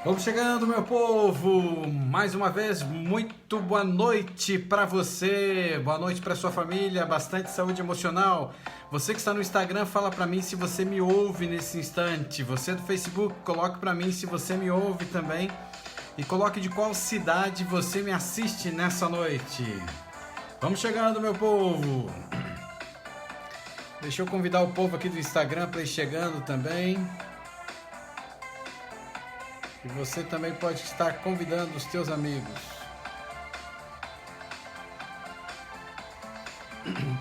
Vamos chegando, meu povo! Mais uma vez, muito boa noite para você, boa noite para sua família, bastante saúde emocional. Você que está no Instagram, fala para mim se você me ouve nesse instante. Você do Facebook, coloque para mim se você me ouve também. E coloque de qual cidade você me assiste nessa noite. Vamos chegando, meu povo! Deixa eu convidar o povo aqui do Instagram para ir chegando também. E você também pode estar convidando os teus amigos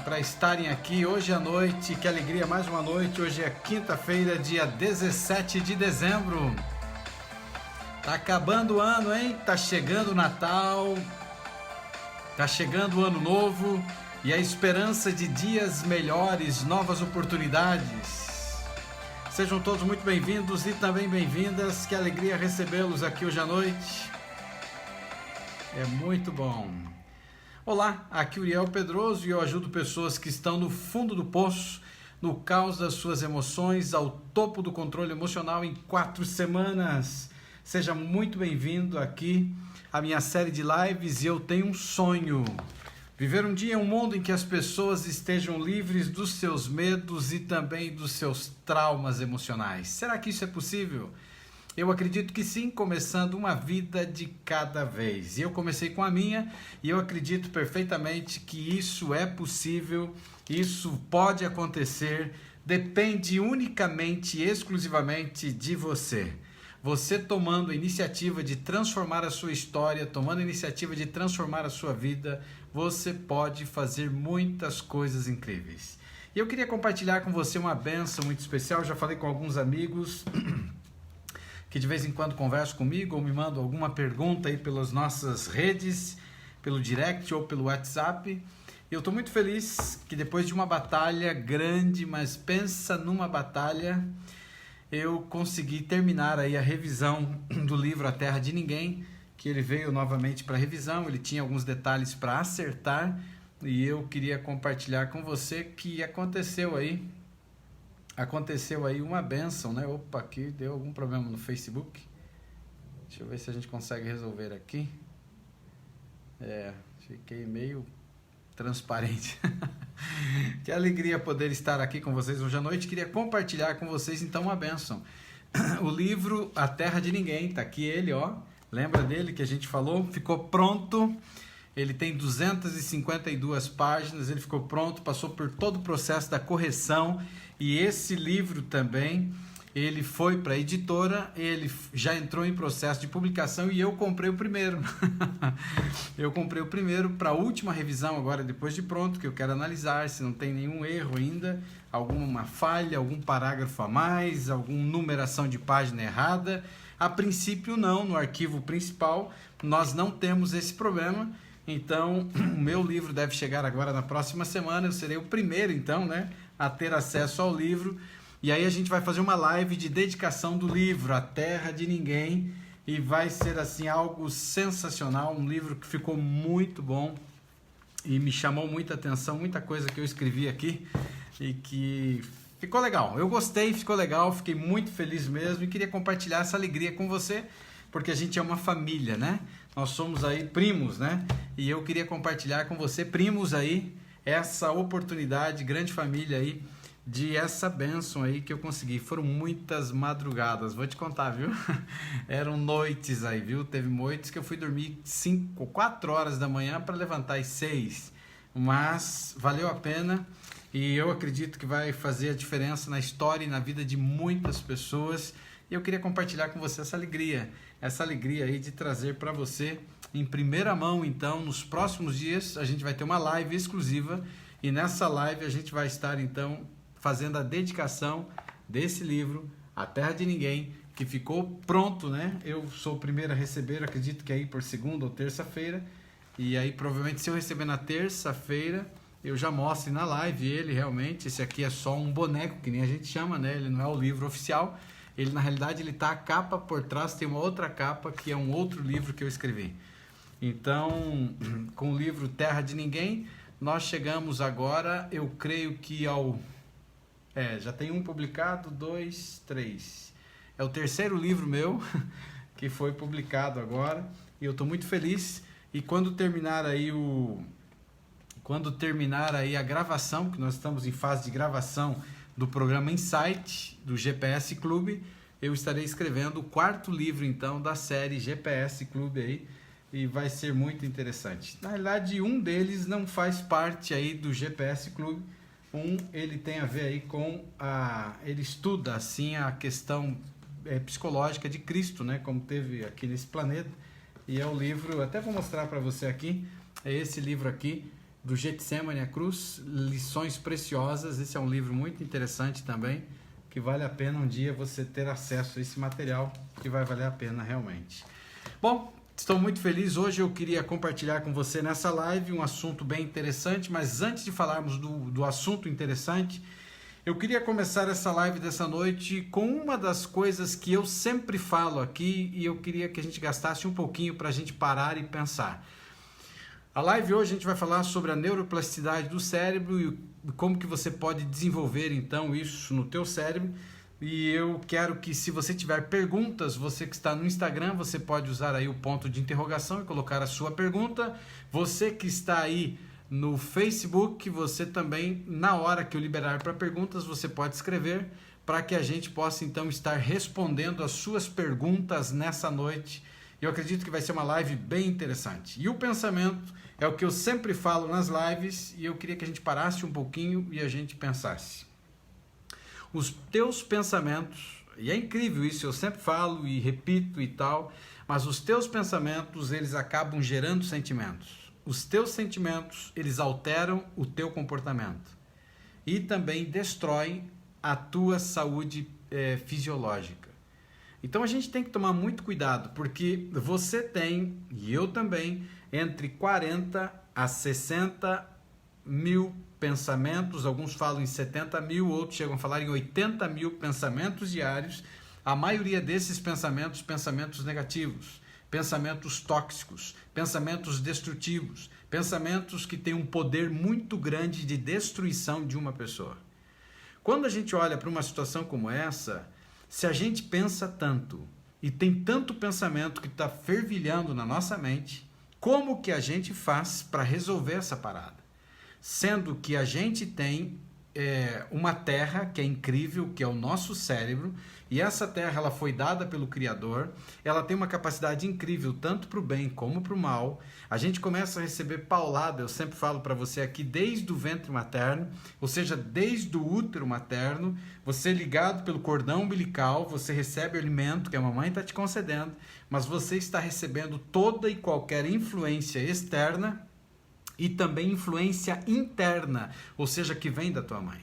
para estarem aqui hoje à noite. Que alegria, mais uma noite. Hoje é quinta-feira, dia 17 de dezembro. Tá acabando o ano, hein? Tá chegando o Natal, tá chegando o Ano Novo e a esperança de dias melhores, novas oportunidades. Sejam todos muito bem-vindos e também bem-vindas. Que alegria recebê-los aqui hoje à noite. É muito bom. Olá, aqui é Uriel Pedroso e eu ajudo pessoas que estão no fundo do poço, no caos das suas emoções, ao topo do controle emocional em 4 semanas. Seja muito bem-vindo aqui à minha série de lives e eu tenho um sonho. Viver um dia em um mundo em que as pessoas estejam livres dos seus medos e também dos seus traumas emocionais. Será que isso é possível? Eu acredito que sim, começando uma vida de cada vez. E eu comecei com a minha e eu acredito perfeitamente que isso é possível, isso pode acontecer, depende unicamente e exclusivamente de você. Você tomando a iniciativa de transformar a sua história, tomando a iniciativa de transformar a sua vida, você pode fazer muitas coisas incríveis. E eu queria compartilhar com você uma bênção muito especial. Já falei com alguns amigos que de vez em quando conversam comigo ou me mandam alguma pergunta aí pelas nossas redes, pelo direct ou pelo WhatsApp. Eu estou muito feliz que depois de uma batalha grande, mas pensa numa batalha, eu consegui terminar aí a revisão do livro A Terra de Ninguém, que ele veio novamente para revisão. Ele tinha alguns detalhes para acertar e eu queria compartilhar com você que aconteceu aí uma bênção, né? Opa, aqui deu algum problema no Facebook. Deixa eu ver se a gente consegue resolver aqui. Fiquei meio transparente. Que alegria poder estar aqui com vocês hoje à noite. Queria compartilhar com vocês então uma bênção. O livro A Terra de Ninguém, tá aqui ele, ó. Lembra dele que a gente falou? Ficou pronto. Ele tem 252 páginas, ele ficou pronto, passou por todo o processo da correção. E esse livro também, ele foi para a editora, ele já entrou em processo de publicação e eu comprei o primeiro. Eu comprei o primeiro para a última revisão agora, depois de pronto, que eu quero analisar se não tem nenhum erro ainda, alguma falha, algum parágrafo a mais, alguma numeração de página errada. A princípio não, no arquivo principal nós não temos esse problema. Então, o meu livro deve chegar agora na próxima semana, eu serei o primeiro então, né, a ter acesso ao livro. E aí a gente vai fazer uma live de dedicação do livro, A Terra de Ninguém, e vai ser assim algo sensacional, um livro que ficou muito bom e me chamou muita atenção, muita coisa que eu escrevi aqui e que ficou legal. Eu gostei, ficou legal, fiquei muito feliz mesmo e queria compartilhar essa alegria com você, porque a gente é uma família, né? Nós somos aí primos, né? E eu queria compartilhar com você, primos aí, essa oportunidade, grande família aí, de essa bênção aí que eu consegui. Foram muitas madrugadas, vou te contar, viu? Eram noites aí, viu? Teve noites que eu fui dormir 4 horas da manhã para levantar às 6, mas valeu a pena e eu acredito que vai fazer a diferença na história e na vida de muitas pessoas. E eu queria compartilhar com você essa alegria aí de trazer para você em primeira mão. Então, nos próximos dias a gente vai ter uma live exclusiva e nessa live a gente vai estar então fazendo a dedicação desse livro, A Terra de Ninguém, que ficou pronto, né? Eu sou o primeiro a receber, acredito que aí por segunda ou terça-feira, e aí provavelmente se eu receber na terça-feira, eu já mostro na live ele realmente. Esse aqui é só um boneco, que nem a gente chama, né? Ele não é o livro oficial, ele na realidade ele tá a capa por trás, tem uma outra capa que é um outro livro que eu escrevi. Então, com o livro Terra de Ninguém, nós chegamos agora, eu creio que ao... já tem um publicado, 2, 3. É o terceiro livro meu que foi publicado agora, e eu estou muito feliz. E quando terminar aí a gravação, que nós estamos em fase de gravação do programa Insight do GPS Clube, eu estarei escrevendo o 4º livro então da série GPS Clube aí, e vai ser muito interessante. Na realidade, um deles não faz parte aí do GPS Clube. Ele tem a ver aí com ele estuda assim a questão psicológica de Cristo, né, como teve aqui nesse planeta, e é o livro, até vou mostrar para você aqui, é esse livro aqui, do Getsemane à Cruz, Lições Preciosas. Esse é um livro muito interessante também, que vale a pena um dia você ter acesso a esse material, que vai valer a pena realmente. Bom, estou muito feliz. Hoje eu queria compartilhar com você nessa live um assunto bem interessante, mas antes de falarmos do assunto interessante, eu queria começar essa live dessa noite com uma das coisas que eu sempre falo aqui, e eu queria que a gente gastasse um pouquinho para a gente parar e pensar. A live hoje a gente vai falar sobre a neuroplasticidade do cérebro e como que você pode desenvolver então isso no teu cérebro. E eu quero que, se você tiver perguntas, você que está no Instagram, você pode usar aí o ponto de interrogação e colocar a sua pergunta. Você que está aí no Facebook, você também, na hora que eu liberar para perguntas, você pode escrever para que a gente possa então estar respondendo as suas perguntas nessa noite. Eu acredito que vai ser uma live bem interessante. E o pensamento é o que eu sempre falo nas lives, e eu queria que a gente parasse um pouquinho e a gente pensasse. Os teus pensamentos, e é incrível isso, eu sempre falo e repito e tal, mas os teus pensamentos, eles acabam gerando sentimentos. Os teus sentimentos, eles alteram o teu comportamento e também destroem a tua saúde fisiológica. Então a gente tem que tomar muito cuidado, porque você tem, e eu também, entre 40 a 60 mil pensamentos, alguns falam em 70 mil, outros chegam a falar em 80 mil pensamentos diários. A maioria desses pensamentos, pensamentos negativos, pensamentos tóxicos, pensamentos destrutivos, pensamentos que têm um poder muito grande de destruição de uma pessoa. Quando a gente olha para uma situação como essa, se a gente pensa tanto e tem tanto pensamento que está fervilhando na nossa mente, como que a gente faz para resolver essa parada? Sendo que a gente tem uma terra que é incrível, que é o nosso cérebro, e essa terra ela foi dada pelo Criador, ela tem uma capacidade incrível tanto para o bem como para o mal. A gente começa a receber paulada, eu sempre falo para você aqui, desde o ventre materno, ou seja, desde o útero materno, você ligado pelo cordão umbilical, você recebe o alimento que a mamãe está te concedendo, mas você está recebendo toda e qualquer influência externa e também influência interna, ou seja, que vem da tua mãe.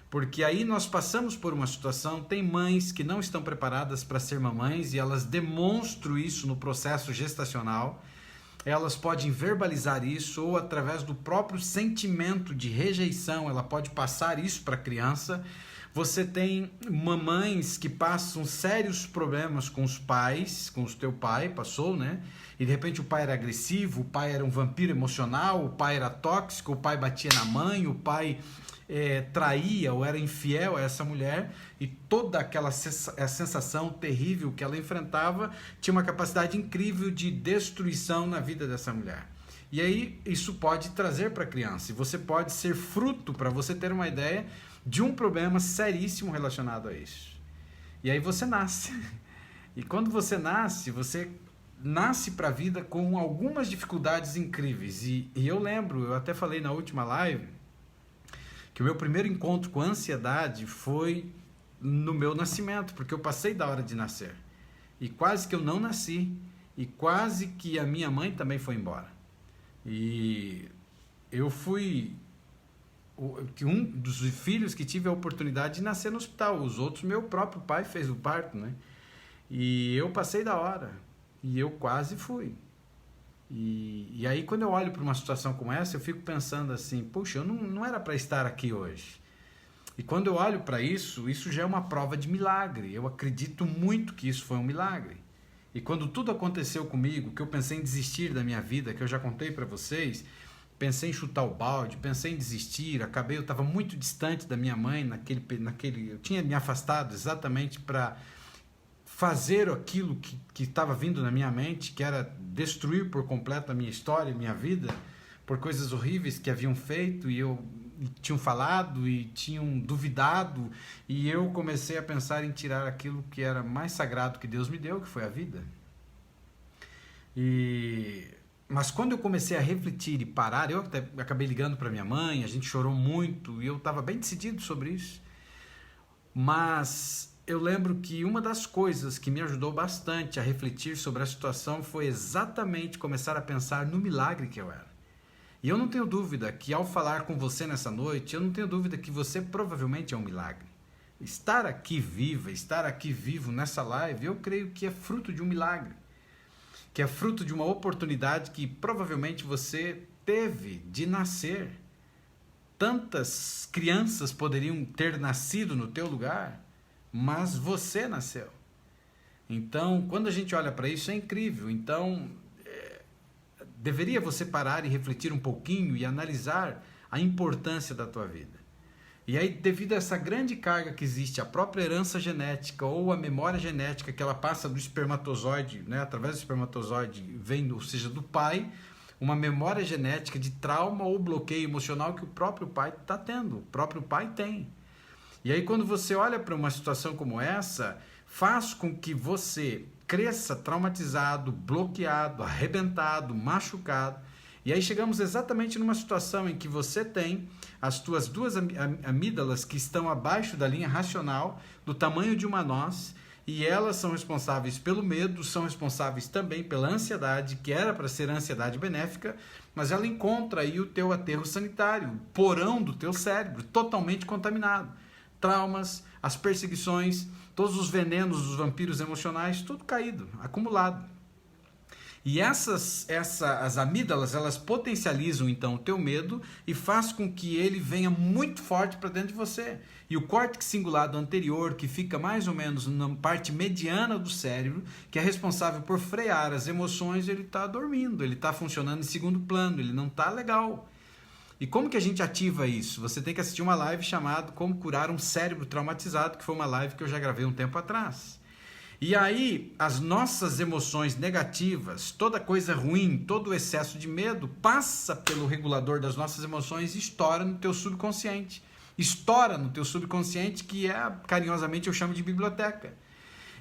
Porque aí nós passamos por uma situação, tem mães que não estão preparadas para ser mamães e elas demonstram isso no processo gestacional. Elas podem verbalizar isso ou através do próprio sentimento de rejeição, ela pode passar isso para a criança. Você tem mamães que passam sérios problemas com os pais, com o teu pai, passou, né? E de repente o pai era agressivo, o pai era um vampiro emocional, o pai era tóxico, o pai batia na mãe, o pai traía ou era infiel a essa mulher, e toda aquela sensação terrível que ela enfrentava tinha uma capacidade incrível de destruição na vida dessa mulher. E aí isso pode trazer para a criança, e você pode ser fruto, para você ter uma ideia, de um problema seríssimo relacionado a isso. E aí você nasce. E quando você nasce para a vida com algumas dificuldades incríveis. E eu lembro, eu até falei na última live, que o meu primeiro encontro com a ansiedade foi no meu nascimento, porque eu passei da hora de nascer. E quase que eu não nasci. E quase que a minha mãe também foi embora. E eu fui um dos filhos que tive a oportunidade de nascer no hospital. Os outros, meu próprio pai fez o parto, né? E eu passei da hora. E eu quase fui. E aí, quando eu olho para uma situação como essa, eu fico pensando assim, puxa, eu não era para estar aqui hoje. E quando eu olho para isso, isso já é uma prova de milagre. Eu acredito muito que isso foi um milagre. E quando tudo aconteceu comigo, que eu pensei em desistir da minha vida, que eu já contei para vocês, pensei em chutar o balde, pensei em desistir, eu estava muito distante da minha mãe, eu tinha me afastado exatamente para fazer aquilo que estava vindo na minha mente, que era destruir por completo a minha história, a minha vida, por coisas horríveis que haviam feito e tinham falado e tinham duvidado, e eu comecei a pensar em tirar aquilo que era mais sagrado que Deus me deu, que foi a vida. Mas quando eu comecei a refletir e parar, eu até acabei ligando para minha mãe, a gente chorou muito e eu estava bem decidido sobre isso. Mas eu lembro que uma das coisas que me ajudou bastante a refletir sobre a situação foi exatamente começar a pensar no milagre que eu era. E eu não tenho dúvida que ao falar com você nessa noite, eu não tenho dúvida que você provavelmente é um milagre. Estar aqui viva, estar aqui vivo nessa live, eu creio que é fruto de um milagre. Que é fruto de uma oportunidade que provavelmente você teve de nascer. Tantas crianças poderiam ter nascido no teu lugar, mas você nasceu. Então, quando a gente olha para isso, é incrível. Então, deveria você parar e refletir um pouquinho e analisar a importância da tua vida. E aí, devido a essa grande carga que existe, a própria herança genética ou a memória genética que ela passa do espermatozoide, né, através do espermatozoide, vem, ou seja, do pai, uma memória genética de trauma ou bloqueio emocional que o próprio pai está tendo, o próprio pai tem. E aí, quando você olha para uma situação como essa, faz com que você cresça traumatizado, bloqueado, arrebentado, machucado. E aí chegamos exatamente numa situação em que você tem as tuas duas amígdalas que estão abaixo da linha racional, do tamanho de uma noz, e elas são responsáveis pelo medo, são responsáveis também pela ansiedade, que era para ser ansiedade benéfica, mas ela encontra aí o teu aterro sanitário, o porão do teu cérebro, totalmente contaminado. Traumas, as perseguições, todos os venenos dos vampiros emocionais, tudo caído, acumulado. E as amígdalas, elas potencializam então o teu medo e faz com que ele venha muito forte para dentro de você. E o córtex cingulado anterior, que fica mais ou menos na parte mediana do cérebro, que é responsável por frear as emoções, ele está dormindo, ele está funcionando em segundo plano, ele não está legal. E como que a gente ativa isso? Você tem que assistir uma live chamada Como Curar um Cérebro Traumatizado, que foi uma live que eu já gravei um tempo atrás. E aí, as nossas emoções negativas, toda coisa ruim, todo o excesso de medo, passa pelo regulador das nossas emoções e estoura no teu subconsciente. Estoura no teu subconsciente, que carinhosamente eu chamo de biblioteca.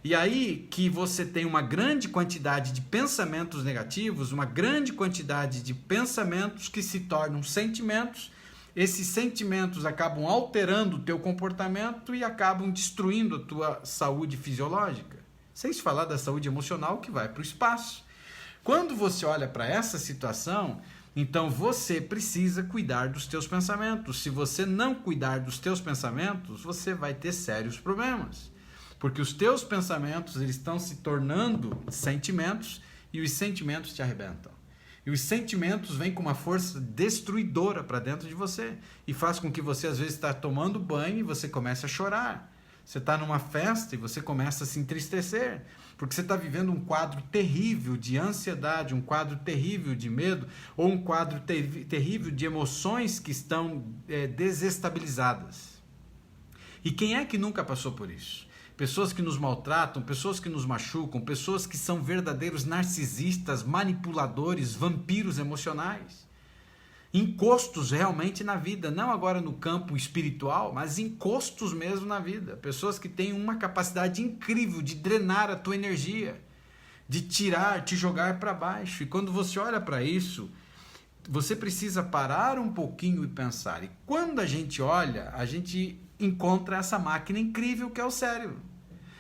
E aí que você tem uma grande quantidade de pensamentos negativos, uma grande quantidade de pensamentos que se tornam sentimentos. Esses sentimentos acabam alterando o teu comportamento e acabam destruindo a tua saúde fisiológica. Sem se falar da saúde emocional, que vai para o espaço. Quando você olha para essa situação, então você precisa cuidar dos teus pensamentos. Se você não cuidar dos teus pensamentos, você vai ter sérios problemas. Porque os teus pensamentos eles estão se tornando sentimentos e os sentimentos te arrebentam. E os sentimentos vêm com uma força destruidora para dentro de você e faz com que você às vezes está tomando banho e você comece a chorar. Você está numa festa e você começa a se entristecer, porque você está vivendo um quadro terrível de ansiedade, um quadro terrível de medo, ou um quadro terrível de emoções que estão desestabilizadas. E quem é que nunca passou por isso? Pessoas que nos maltratam, pessoas que nos machucam, pessoas que são verdadeiros narcisistas, manipuladores, vampiros emocionais. Encostos realmente na vida, não agora no campo espiritual, mas encostos mesmo na vida. Pessoas que têm uma capacidade incrível de drenar a tua energia, de tirar, te jogar para baixo. E quando você olha para isso, você precisa parar um pouquinho e pensar. E quando a gente olha, a gente encontra essa máquina incrível que é o cérebro.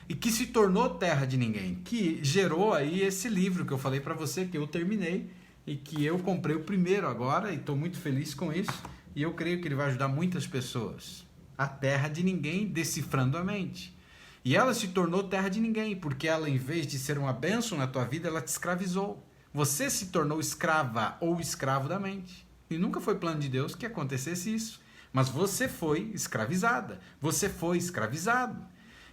E que se tornou terra de ninguém, que gerou aí esse livro que eu falei para você, que eu terminei, e que eu comprei o primeiro agora, e estou muito feliz com isso, e eu creio que ele vai ajudar muitas pessoas. A terra de ninguém, decifrando a mente. E ela se tornou terra de ninguém, porque ela, em vez de ser uma bênção na tua vida, ela te escravizou. Você se tornou escrava ou escravo da mente. E nunca foi plano de Deus que acontecesse isso. Mas você foi escravizada, você foi escravizado.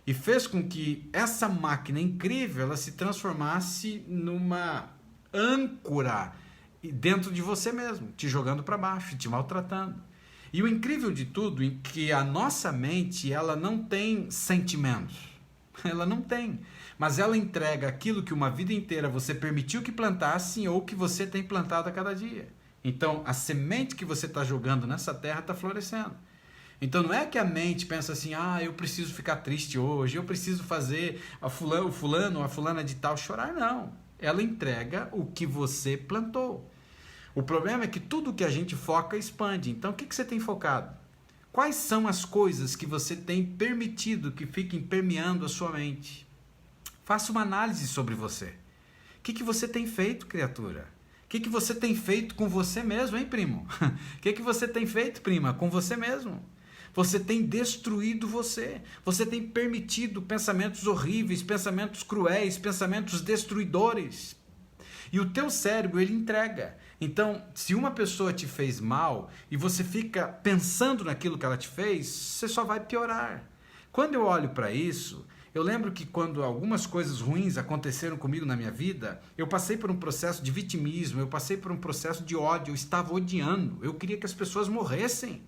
E fez com que essa máquina incrível ela se transformasse numa âncora dentro de você mesmo, te jogando para baixo, te maltratando. E o incrível de tudo é que a nossa mente ela não tem sentimentos. Ela não tem. mas ela entrega aquilo que uma vida inteira você permitiu que plantasse ou que você tem plantado a cada dia. Então, a semente que você está jogando nessa terra está florescendo. Então, não é que a mente pensa assim, eu preciso ficar triste hoje, eu preciso fazer o fulano ou a fulana de tal chorar. Não. Ela entrega o que você plantou. O problema é que tudo que a gente foca expande. Então, o que você tem focado? Quais são as coisas que você tem permitido que fiquem permeando a sua mente? Faça uma análise sobre você. O que você tem feito, criatura? O que você tem feito com você mesmo, hein, primo? O que você tem feito, prima, com você mesmo? Você tem destruído você. Você tem permitido pensamentos horríveis, pensamentos cruéis, pensamentos destruidores. E o teu cérebro, ele entrega. Então, se uma pessoa te fez mal e você fica pensando naquilo que ela te fez, você só vai piorar. Quando eu olho para isso, eu lembro que quando algumas coisas ruins aconteceram comigo na minha vida, eu passei por um processo de vitimismo, eu passei por um processo de ódio, eu estava odiando, eu queria que as pessoas morressem.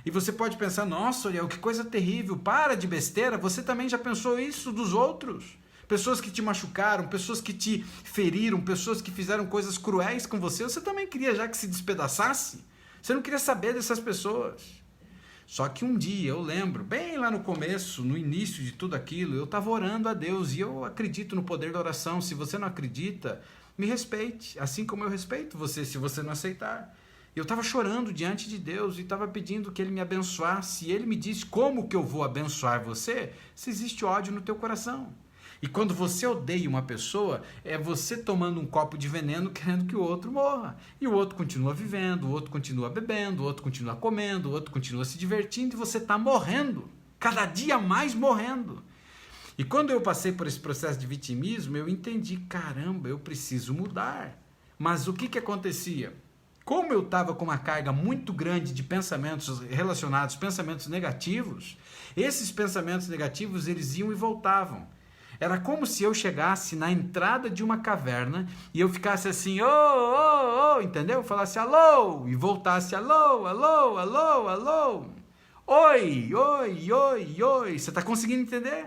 E você pode pensar, nossa, Uriel, que coisa terrível, para de besteira, você também já pensou isso dos outros? Pessoas que te machucaram, pessoas que te feriram, pessoas que fizeram coisas cruéis com você, você também queria já que se despedaçasse? Você não queria saber dessas pessoas. Só que um dia, eu lembro, bem lá no começo, no início de tudo aquilo, eu estava orando a Deus e eu acredito no poder da oração. Se você não acredita, me respeite, assim como eu respeito você, se você não aceitar. Eu estava chorando diante de Deus e estava pedindo que Ele me abençoasse. E Ele me disse, como que eu vou abençoar você se existe ódio no teu coração? E quando você odeia uma pessoa, é você tomando um copo de veneno querendo que o outro morra. E o outro continua vivendo, o outro continua bebendo, o outro continua comendo, o outro continua se divertindo e você está morrendo. Cada dia mais morrendo. E quando eu passei por esse processo de vitimismo, eu entendi, caramba, eu preciso mudar. Mas o que acontecia? Como eu estava com uma carga muito grande de pensamentos relacionados, pensamentos negativos, esses pensamentos negativos eles iam e voltavam. Era como se eu chegasse na entrada de uma caverna e eu ficasse assim, entendeu? Falasse alô e voltasse alô, alô, alô, alô. Oi, oi, oi, oi. Você está conseguindo entender?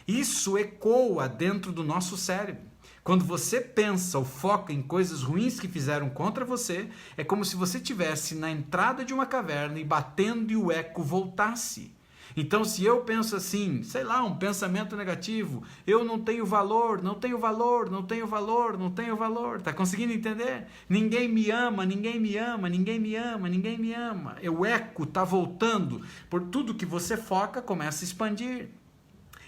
Isso ecoa dentro do nosso cérebro. Quando você pensa ou foca em coisas ruins que fizeram contra você, é como se você estivesse na entrada de uma caverna e batendo e o eco voltasse. Então, se eu penso assim, sei lá, um pensamento negativo, eu não tenho valor, não tenho valor, não tenho valor, não tenho valor. Tá conseguindo entender? Ninguém me ama, ninguém me ama, ninguém me ama, ninguém me ama. O eco tá voltando. Por tudo que você foca, começa a expandir.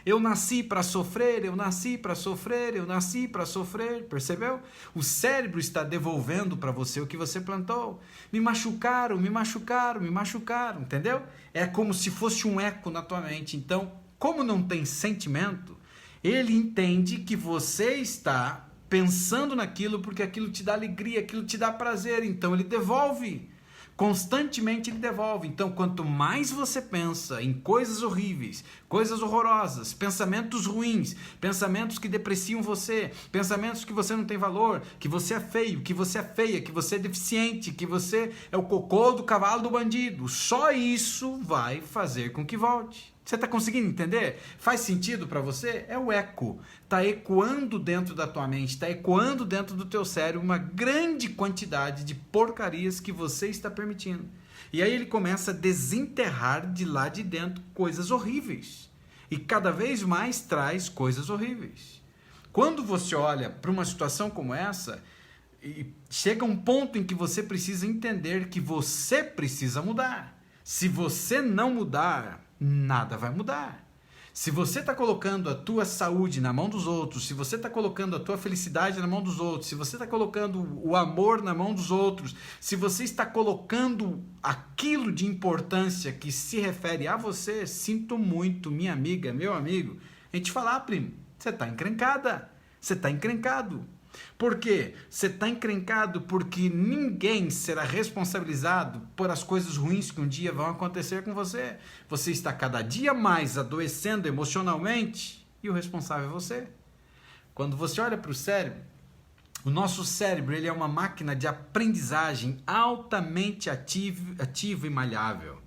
Eu nasci para sofrer, eu nasci para sofrer, eu nasci para sofrer, percebeu? O cérebro está devolvendo para você o que você plantou. Me machucaram, me machucaram, me machucaram, entendeu? É como se fosse um eco na tua mente. Então, como não tem sentimento, ele entende que você está pensando naquilo porque aquilo te dá alegria, aquilo te dá prazer, então ele devolve. Constantemente ele devolve. Então, quanto mais você pensa em coisas horríveis, coisas horrorosas, pensamentos ruins, pensamentos que depreciam você, pensamentos que você não tem valor, que você é feio, que você é feia, que você é deficiente, que você é o cocô do cavalo do bandido, só isso vai fazer com que volte. Você está conseguindo entender? Faz sentido para você? É o eco. Está ecoando dentro da tua mente, está ecoando dentro do teu cérebro uma grande quantidade de porcarias que você está permitindo. E aí ele começa a desenterrar de lá de dentro coisas horríveis. E cada vez mais traz coisas horríveis. Quando você olha para uma situação como essa, chega um ponto em que você precisa entender que você precisa mudar. Se você não mudar, nada vai mudar. Se você está colocando a tua saúde na mão dos outros, se você está colocando a tua felicidade na mão dos outros, se você está colocando o amor na mão dos outros, se você está colocando aquilo de importância que se refere a você, sinto muito, minha amiga, meu amigo, a gente falar, primo, você está encrencada, você está encrencado. Por quê? Você está encrencado porque ninguém será responsabilizado por as coisas ruins que um dia vão acontecer com você. Você está cada dia mais adoecendo emocionalmente e o responsável é você. Quando você olha para o cérebro, o nosso cérebro ele é uma máquina de aprendizagem altamente ativa e maleável.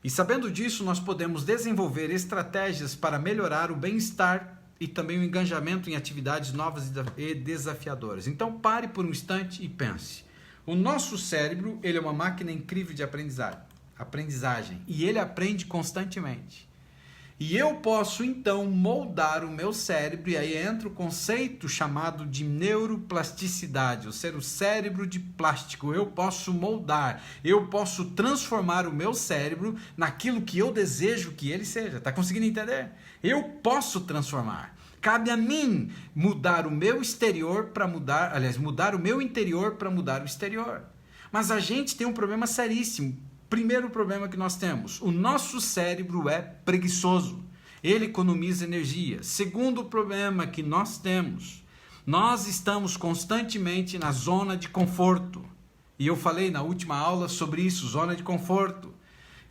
E sabendo disso, nós podemos desenvolver estratégias para melhorar o bem-estar e também o engajamento em atividades novas e desafiadoras. Então pare por um instante e pense. O nosso cérebro, ele é uma máquina incrível de aprendizagem e ele aprende constantemente. E eu posso então moldar o meu cérebro, e aí entra o conceito chamado de neuroplasticidade, ou seja, o cérebro de plástico. Eu posso moldar, eu posso transformar o meu cérebro naquilo que eu desejo que ele seja. Está conseguindo entender? Eu posso transformar. Cabe a mim mudar o meu exterior para mudar, mudar o meu interior para mudar o exterior. Mas a gente tem um problema seríssimo. Primeiro problema que nós temos, o nosso cérebro é preguiçoso, ele economiza energia. Segundo problema que nós temos, nós estamos constantemente na zona de conforto. E eu falei na última aula sobre isso, zona de conforto.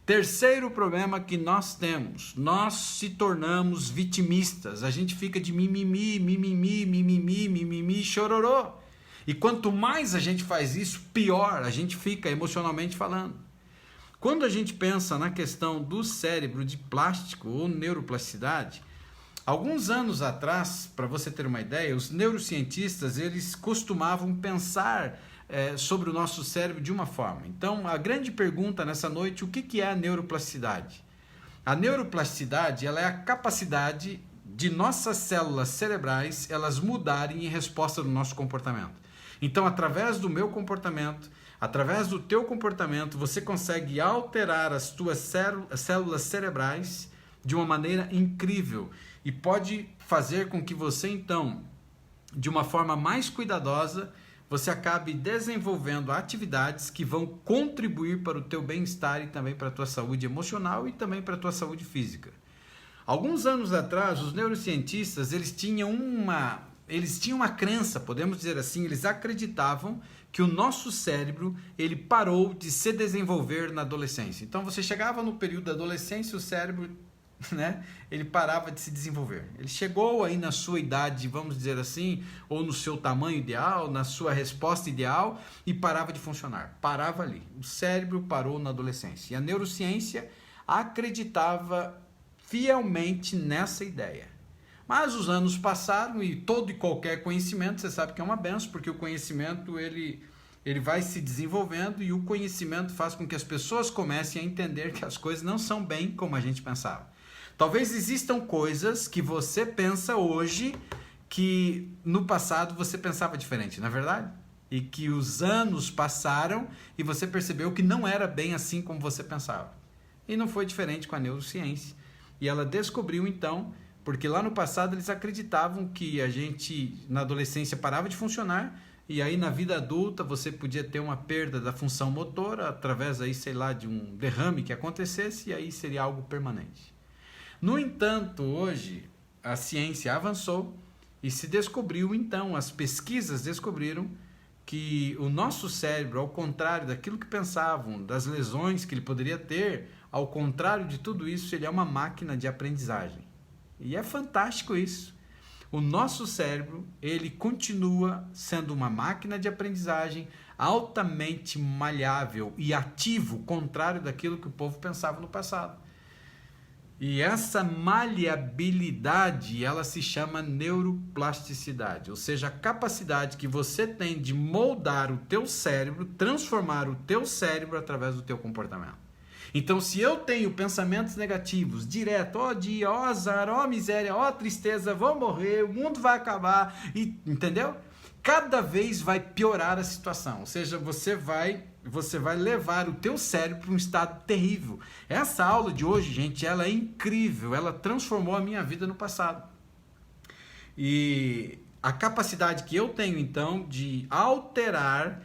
Terceiro problema que nós temos, nós se tornamos vitimistas, a gente fica de mimimi, mimimi, mimimi, mimimi, chororô. E quanto mais a gente faz isso, pior a gente fica emocionalmente falando. Quando a gente pensa na questão do cérebro de plástico ou neuroplasticidade, alguns anos atrás, para você ter uma ideia, os neurocientistas eles costumavam pensar sobre o nosso cérebro de uma forma. Então, a grande pergunta nessa noite, o que é a neuroplasticidade? A neuroplasticidade ela é a capacidade de nossas células cerebrais elas mudarem em resposta do nosso comportamento. Então, através do meu comportamento, através do teu comportamento, você consegue alterar as tuas células cerebrais de uma maneira incrível e pode fazer com que você, então, de uma forma mais cuidadosa, você acabe desenvolvendo atividades que vão contribuir para o teu bem-estar e também para a tua saúde emocional e também para a tua saúde física. Alguns anos atrás, os neurocientistas, eles tinham uma crença, podemos dizer assim, eles acreditavam que o nosso cérebro, ele parou de se desenvolver na adolescência. Então, você chegava no período da adolescência, o cérebro, ele parava de se desenvolver. Ele chegou aí na sua idade, vamos dizer assim, ou no seu tamanho ideal, na sua resposta ideal, e parava de funcionar. Parava ali. O cérebro parou na adolescência. E a neurociência acreditava fielmente nessa ideia. Mas os anos passaram e todo e qualquer conhecimento, você sabe que é uma benção, porque o conhecimento ele vai se desenvolvendo e o conhecimento faz com que as pessoas comecem a entender que as coisas não são bem como a gente pensava. Talvez existam coisas que você pensa hoje que no passado você pensava diferente, não é verdade? E que os anos passaram e você percebeu que não era bem assim como você pensava. E não foi diferente com a neurociência. E ela descobriu então, porque lá no passado eles acreditavam que a gente na adolescência parava de funcionar e aí na vida adulta você podia ter uma perda da função motora através aí, sei lá, de um derrame que acontecesse e aí seria algo permanente. No entanto, hoje a ciência avançou e se descobriu então, as pesquisas descobriram que o nosso cérebro, ao contrário daquilo que pensavam, das lesões que ele poderia ter, ao contrário de tudo isso, ele é uma máquina de aprendizagem. E é fantástico isso. O nosso cérebro, ele continua sendo uma máquina de aprendizagem altamente maleável e ativo, contrário daquilo que o povo pensava no passado. E essa maleabilidade, ela se chama neuroplasticidade, ou seja, a capacidade que você tem de moldar o teu cérebro, transformar o teu cérebro através do teu comportamento. Então, se eu tenho pensamentos negativos, direto, ó dia, ó azar, ó miséria, ó tristeza, vou morrer, o mundo vai acabar, entendeu? Cada vez vai piorar a situação, ou seja, você vai levar o teu cérebro para um estado terrível. Essa aula de hoje, gente, ela é incrível, ela transformou a minha vida no passado. E a capacidade que eu tenho, então, de alterar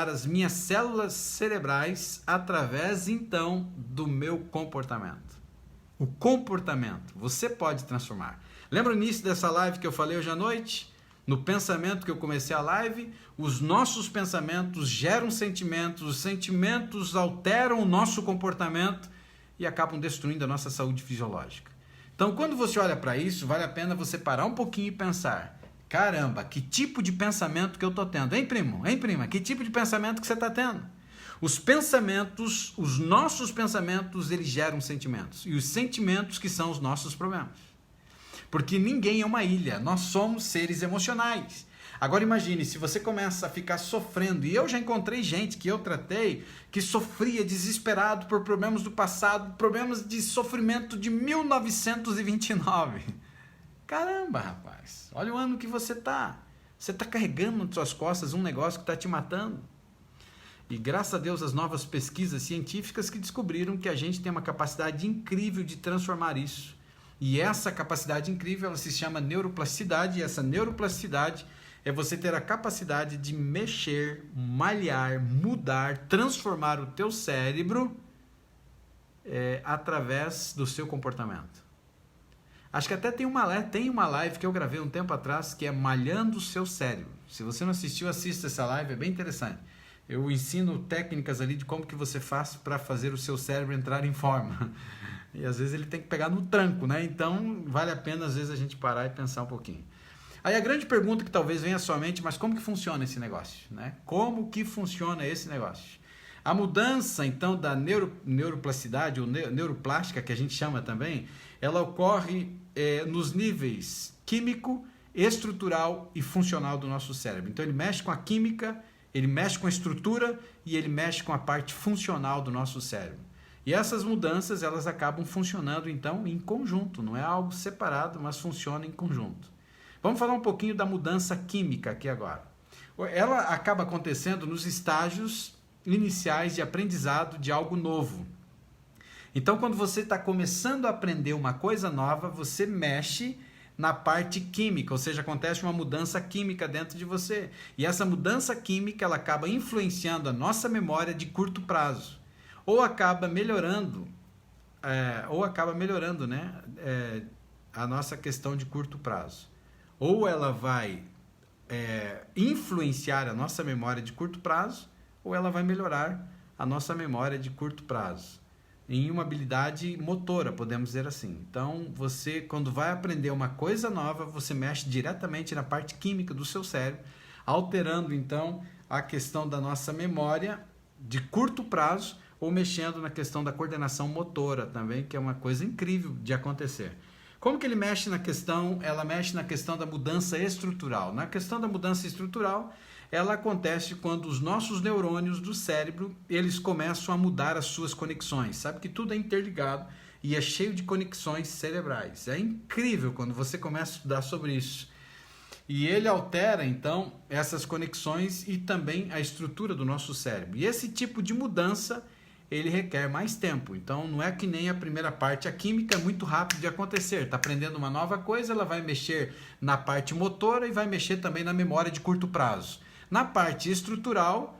as minhas células cerebrais através, então, do meu comportamento. O comportamento, você pode transformar. Lembra o início dessa live que eu falei hoje à noite? No pensamento que eu comecei a live, os nossos pensamentos geram sentimentos, os sentimentos alteram o nosso comportamento e acabam destruindo a nossa saúde fisiológica. Então, quando você olha para isso, vale a pena você parar um pouquinho e pensar: caramba, que tipo de pensamento que eu estou tendo? Hein, primo? Hein, prima? Que tipo de pensamento que você está tendo? Os pensamentos, os nossos pensamentos, eles geram sentimentos. E os sentimentos que são os nossos problemas. Porque ninguém é uma ilha, nós somos seres emocionais. Agora imagine, se você começa a ficar sofrendo, e eu já encontrei gente que eu tratei, que sofria desesperado por problemas do passado, problemas de sofrimento de 1929. Caramba, rapaz, olha o ano que você está. Você está carregando nas suas costas um negócio que está te matando. E graças a Deus as novas pesquisas científicas que descobriram que a gente tem uma capacidade incrível de transformar isso. E essa capacidade incrível, ela se chama neuroplasticidade, e essa neuroplasticidade é você ter a capacidade de mexer, malhar, mudar, transformar o teu cérebro através do seu comportamento. Acho que até tem uma live que eu gravei um tempo atrás que é Malhando o Seu Cérebro. Se você não assistiu, assista essa live, é bem interessante. Eu ensino técnicas ali de como que você faz para fazer o seu cérebro entrar em forma. E às vezes ele tem que pegar no tranco, né? Então vale a pena às vezes a gente parar e pensar um pouquinho. Aí a grande pergunta que talvez venha à sua mente, mas como que funciona esse negócio, né? Como que funciona esse negócio? A mudança, então, da neuroplasticidade, ou neuroplástica, que a gente chama também, ela ocorre nos níveis químico, estrutural e funcional do nosso cérebro. Então ele mexe com a química, ele mexe com a estrutura e ele mexe com a parte funcional do nosso cérebro. E essas mudanças, elas acabam funcionando, então, em conjunto. Não é algo separado, mas funciona em conjunto. Vamos falar um pouquinho da mudança química aqui agora. Ela acaba acontecendo nos estágios iniciais de aprendizado de algo novo. Então, quando você está começando a aprender uma coisa nova, você mexe na parte química, ou seja, acontece uma mudança química dentro de você. E essa mudança química, ela acaba influenciando a nossa memória de curto prazo. Ou acaba melhorando, né, a nossa questão de curto prazo. Ou ela vai influenciar a nossa memória de curto prazo, ou ela vai melhorar a nossa memória de curto prazo. Em uma habilidade motora, podemos dizer assim. Então, você, quando vai aprender uma coisa nova, você mexe diretamente na parte química do seu cérebro, alterando, então, a questão da nossa memória de curto prazo, ou mexendo na questão da coordenação motora também, que é uma coisa incrível de acontecer. Como que ele mexe na questão? Ela mexe na questão da mudança estrutural. Na questão da mudança estrutural, ela acontece quando os nossos neurônios do cérebro, eles começam a mudar as suas conexões. Sabe que tudo é interligado e é cheio de conexões cerebrais. É incrível quando você começa a estudar sobre isso. E ele altera, então, essas conexões e também a estrutura do nosso cérebro. E esse tipo de mudança, ele requer mais tempo. Então, não é que nem a primeira parte. A química é muito rápido de acontecer. Está aprendendo uma nova coisa, ela vai mexer na parte motora e vai mexer também na memória de curto prazo. Na parte estrutural,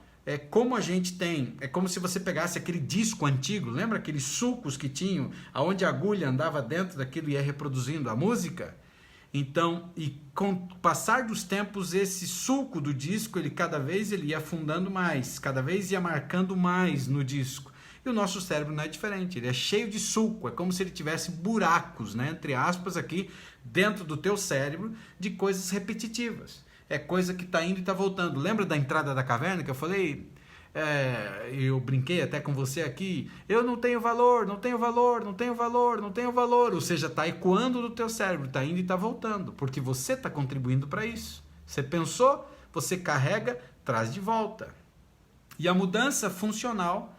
como a gente tem, é como se você pegasse aquele disco antigo, lembra aqueles sulcos que tinham, onde a agulha andava dentro daquilo e ia reproduzindo a música? Então, e com o passar dos tempos, esse sulco do disco, cada vez ele ia afundando mais, cada vez ia marcando mais no disco. E o nosso cérebro não é diferente, ele é cheio de sulco, é como se ele tivesse buracos, né, entre aspas, aqui dentro do teu cérebro, de coisas repetitivas. É coisa que está indo e está voltando. Lembra da entrada da caverna que eu falei? Eu brinquei até com você aqui. Eu não tenho valor, não tenho valor, não tenho valor, não tenho valor. Ou seja, está ecoando do teu cérebro, está indo e está voltando. Porque você está contribuindo para isso. Você pensou, você carrega, traz de volta. E a mudança funcional,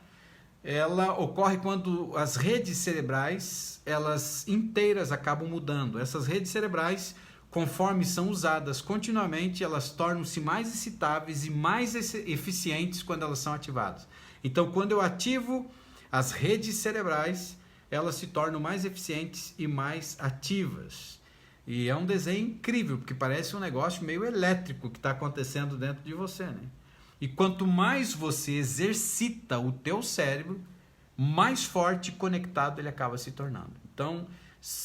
ela ocorre quando as redes cerebrais, elas inteiras acabam mudando. Essas redes cerebrais, conforme são usadas continuamente, elas tornam-se mais excitáveis e mais eficientes quando elas são ativadas. Então, quando eu ativo as redes cerebrais, elas se tornam mais eficientes e mais ativas. E é um desenho incrível, porque parece um negócio meio elétrico que está acontecendo dentro de você, né? E quanto mais você exercita o teu cérebro, mais forte e conectado ele acaba se tornando. Então,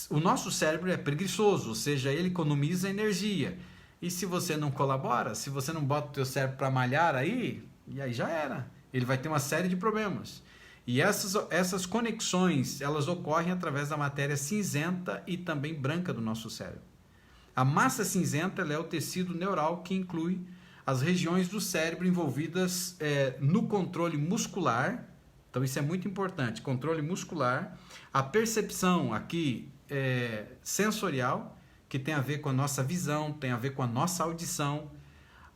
o nosso cérebro é preguiçoso, ou seja, ele economiza energia. E se você não colabora, se você não bota o teu cérebro para malhar aí, e aí já era. Ele vai ter uma série de problemas. E essas conexões, elas ocorrem através da matéria cinzenta e também branca do nosso cérebro. A massa cinzenta, ela é o tecido neural que inclui as regiões do cérebro envolvidas no controle muscular. Então isso é muito importante, controle muscular, a percepção aqui sensorial que tem a ver com a nossa visão, tem a ver com a nossa audição,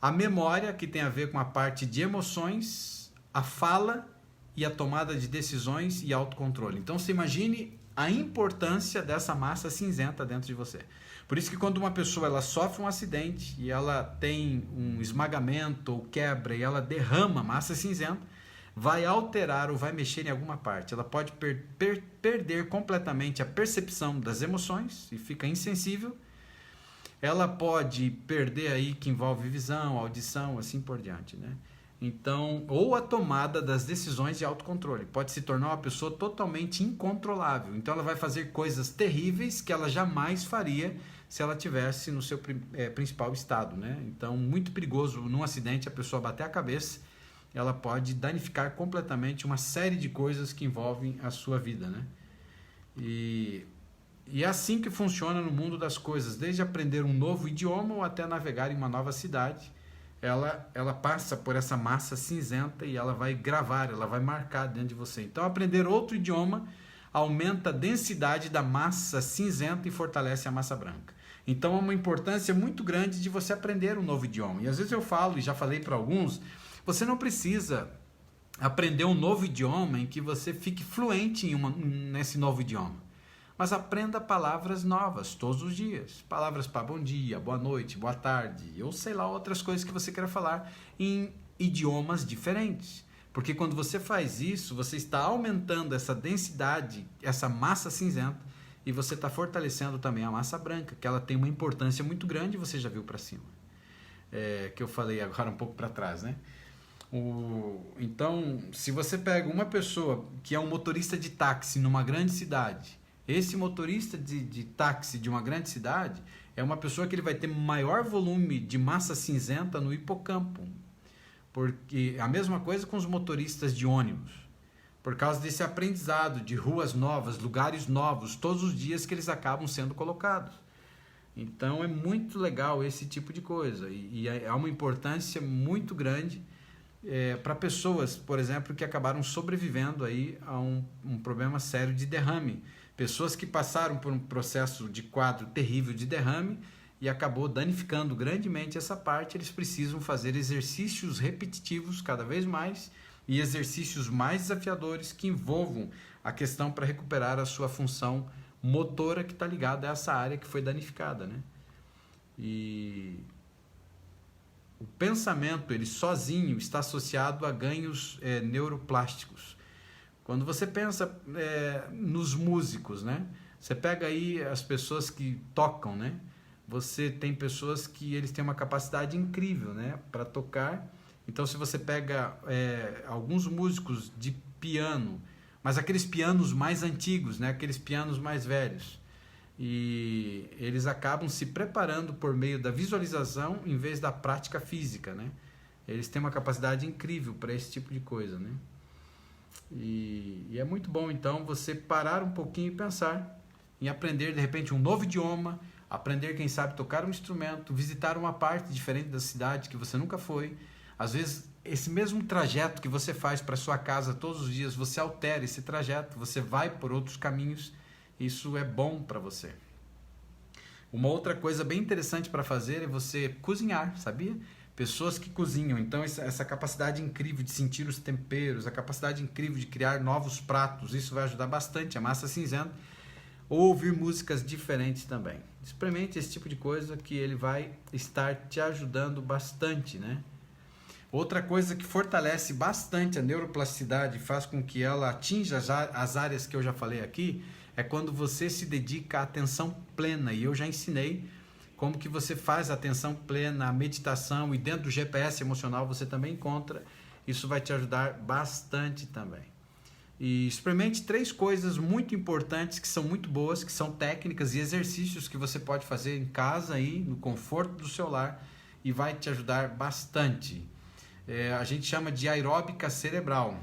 a memória, que tem a ver com a parte de emoções, a fala e a tomada de decisões e autocontrole. Então, você imagine a importância dessa massa cinzenta dentro de você. Por isso que quando uma pessoa ela sofre um acidente e ela tem um esmagamento ou quebra e ela derrama massa cinzenta, vai alterar ou vai mexer em alguma parte. Ela pode perder completamente a percepção das emoções e fica insensível. Ela pode perder aí, que envolve visão, audição, assim por diante, né? Então, ou a tomada das decisões de autocontrole. Pode se tornar uma pessoa totalmente incontrolável. Então, ela vai fazer coisas terríveis que ela jamais faria se ela tivesse no seu principal estado, né? Então, muito perigoso num acidente a pessoa bater a cabeça, ela pode danificar completamente uma série de coisas que envolvem a sua vida, né? E é assim que funciona no mundo das coisas, desde aprender um novo idioma ou até navegar em uma nova cidade. Ela passa por essa massa cinzenta e ela vai gravar, ela vai marcar dentro de você. Então, aprender outro idioma aumenta a densidade da massa cinzenta e fortalece a massa branca. Então, é uma importância muito grande de você aprender um novo idioma. E às vezes eu falo, e já falei para alguns, você não precisa aprender um novo idioma em que você fique fluente nesse novo idioma. Mas aprenda palavras novas todos os dias. Palavras para bom dia, boa noite, boa tarde, ou sei lá, outras coisas que você queira falar em idiomas diferentes. Porque quando você faz isso, você está aumentando essa densidade, essa massa cinzenta, e você está fortalecendo também a massa branca, que ela tem uma importância muito grande, você já viu para cima. Que eu falei agora um pouco para trás, né? Então, se você pega uma pessoa que é um motorista de táxi numa grande cidade, esse motorista de táxi de uma grande cidade é uma pessoa que ele vai ter maior volume de massa cinzenta no hipocampo. Porque a mesma coisa com os motoristas de ônibus. Por causa desse aprendizado de ruas novas, lugares novos, todos os dias que eles acabam sendo colocados. Então é muito legal esse tipo de coisa. E há uma importância muito grande para pessoas, por exemplo, que acabaram sobrevivendo aí a um problema sério de derrame. Pessoas que passaram por um processo de quadro terrível de derrame e acabou danificando grandemente essa parte, eles precisam fazer exercícios repetitivos cada vez mais e exercícios mais desafiadores que envolvam a questão para recuperar a sua função motora que está ligada a essa área que foi danificada, né? E o pensamento, ele sozinho, está associado a ganhos neuroplásticos. Quando você pensa nos músicos, né? Você pega aí as pessoas que tocam, né? Você tem pessoas que eles têm uma capacidade incrível, né? Para tocar. Então, se você pega alguns músicos de piano, mas aqueles pianos mais antigos, né? Aqueles pianos mais velhos, e eles acabam se preparando por meio da visualização em vez da prática física, né? Eles têm uma capacidade incrível para esse tipo de coisa, né? E é muito bom, então, você parar um pouquinho e pensar em aprender, de repente, um novo idioma, aprender, quem sabe, tocar um instrumento, visitar uma parte diferente da cidade que você nunca foi. Às vezes, esse mesmo trajeto que você faz para sua casa todos os dias, você altera esse trajeto, você vai por outros caminhos, isso é bom para você. Uma outra coisa bem interessante para fazer é você cozinhar, sabia? Pessoas que cozinham, então essa capacidade incrível de sentir os temperos, a capacidade incrível de criar novos pratos, isso vai ajudar bastante a massa cinzenta. Ou ouvir músicas diferentes também. Experimente esse tipo de coisa que ele vai estar te ajudando bastante, né? Outra coisa que fortalece bastante a neuroplasticidade e faz com que ela atinja as áreas que eu já falei aqui, é quando você se dedica à atenção plena. E eu já ensinei como que você faz a atenção plena, a meditação, e dentro do GPS emocional você também encontra. Isso vai te ajudar bastante também. E experimente 3 coisas muito importantes que são muito boas, que são técnicas e exercícios que você pode fazer em casa aí, no conforto do seu lar, e vai te ajudar bastante. A gente chama de aeróbica cerebral.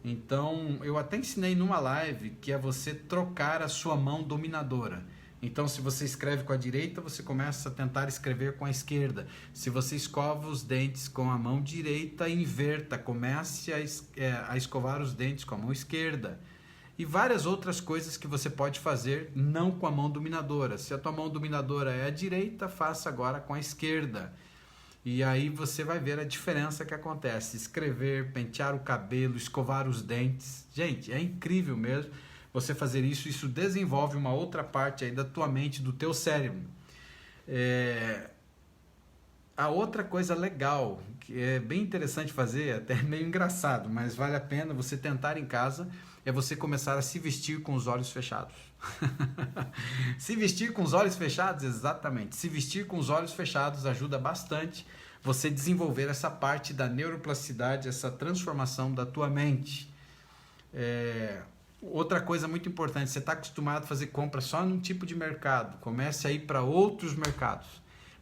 Então, eu até ensinei numa live que é você trocar a sua mão dominadora. Então, se você escreve com a direita, você começa a tentar escrever com a esquerda. Se você escova os dentes com a mão direita, inverta. Comece a escovar os dentes com a mão esquerda. e várias outras coisas que você pode fazer não com a mão dominadora. Se a tua mão dominadora é a direita, faça agora com a esquerda. E aí você vai ver a diferença que acontece. Escrever, pentear o cabelo, escovar os dentes. Gente, é incrível mesmo você fazer isso. Isso desenvolve uma outra parte aí da tua mente, do teu cérebro. A outra coisa legal, que é bem interessante fazer, até meio engraçado, mas vale a pena você tentar em casa, é você começar a se vestir com os olhos fechados. Se vestir com os olhos fechados, exatamente. Se vestir com os olhos fechados ajuda bastante você desenvolver essa parte da neuroplasticidade, essa transformação da tua mente. Outra coisa muito importante, você está acostumado a fazer compra só num tipo de mercado, comece a ir para outros mercados,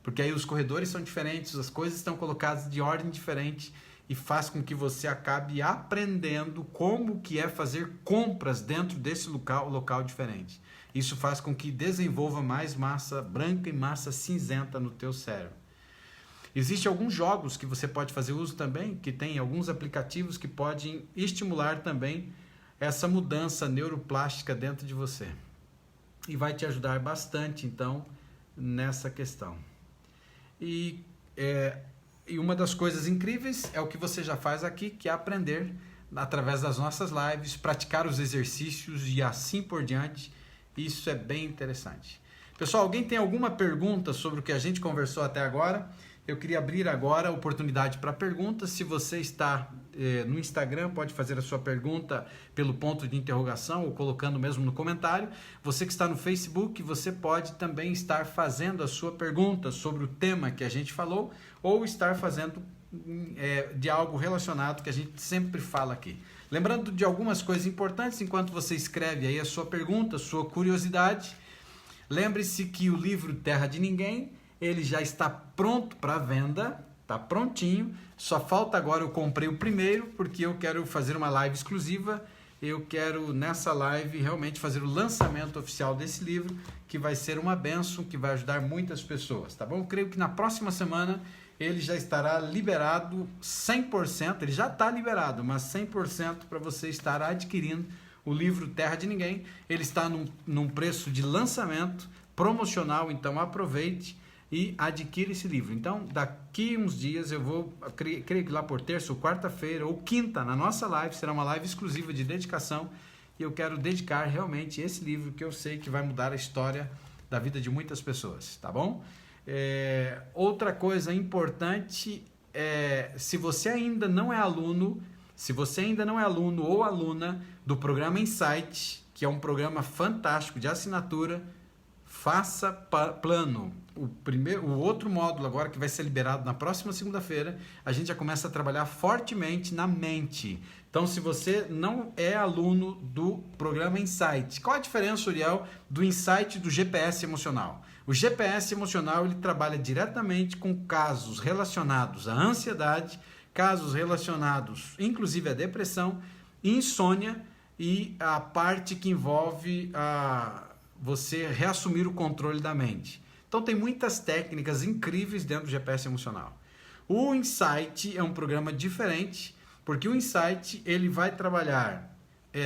porque aí os corredores são diferentes, as coisas estão colocadas de ordem diferente e faz com que você acabe aprendendo como que é fazer compras dentro desse local diferente. Isso faz com que desenvolva mais massa branca e massa cinzenta no teu cérebro. Existem alguns jogos que você pode fazer uso também, que tem alguns aplicativos que podem estimular também essa mudança neuroplástica dentro de você. E vai te ajudar bastante, então, nessa questão. E uma das coisas incríveis é o que você já faz aqui, que é aprender através das nossas lives, praticar os exercícios e assim por diante. Isso é bem interessante. Pessoal, alguém tem alguma pergunta sobre o que a gente conversou até agora? Eu queria abrir agora a oportunidade para perguntas. Se você está no Instagram, pode fazer a sua pergunta pelo ponto de interrogação ou colocando mesmo no comentário. Você que está no Facebook, você pode também estar fazendo a sua pergunta sobre o tema que a gente falou ou estar fazendo de algo relacionado que a gente sempre fala aqui. Lembrando de algumas coisas importantes enquanto você escreve aí a sua pergunta, a sua curiosidade. Lembre-se que o livro Terra de Ninguém, ele já está pronto para venda, está prontinho, só falta agora eu comprei o primeiro, porque eu quero fazer uma live exclusiva, eu quero nessa live realmente fazer o lançamento oficial desse livro, que vai ser uma bênção, que vai ajudar muitas pessoas, tá bom? Eu creio que na próxima semana ele já estará liberado 100%, ele já está liberado, mas 100% para você estar adquirindo o livro Terra de Ninguém. Ele está num preço de lançamento promocional, então aproveite e adquire esse livro. Então, daqui uns dias eu vou, creio que lá por terça ou quarta-feira ou quinta, na nossa live, será uma live exclusiva de dedicação, e eu quero dedicar realmente esse livro, que eu sei que vai mudar a história da vida de muitas pessoas, tá bom? Outra coisa importante se você ainda não é aluno ou aluna do programa Insight, que é um programa fantástico de assinatura, faça plano. O outro módulo agora que vai ser liberado na próxima segunda-feira, a gente já começa a trabalhar fortemente na mente. Então, se você não é aluno do programa Insight, qual a diferença, Uriel, do Insight e do GPS emocional? O GPS emocional, ele trabalha diretamente com casos relacionados à ansiedade, casos relacionados inclusive à depressão, insônia e a parte que envolve você reassumir o controle da mente. Então tem muitas técnicas incríveis dentro do GPS emocional. O Insight é um programa diferente, porque o Insight ele vai trabalhar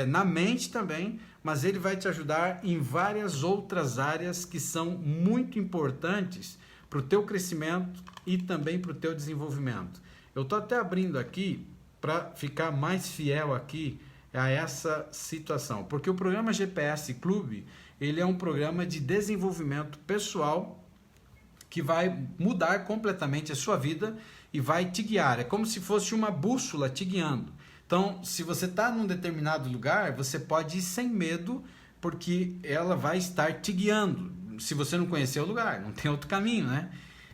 na mente também, mas ele vai te ajudar em várias outras áreas que são muito importantes para o teu crescimento e também para o teu desenvolvimento. Eu estou até abrindo aqui para ficar mais fiel aqui a essa situação, porque o programa GPS Clube, ele é um programa de desenvolvimento pessoal que vai mudar completamente a sua vida e vai te guiar. É como se fosse uma bússola te guiando. Então, se você está num determinado lugar, você pode ir sem medo, porque ela vai estar te guiando. Se você não conhecer o lugar, não tem outro caminho, né?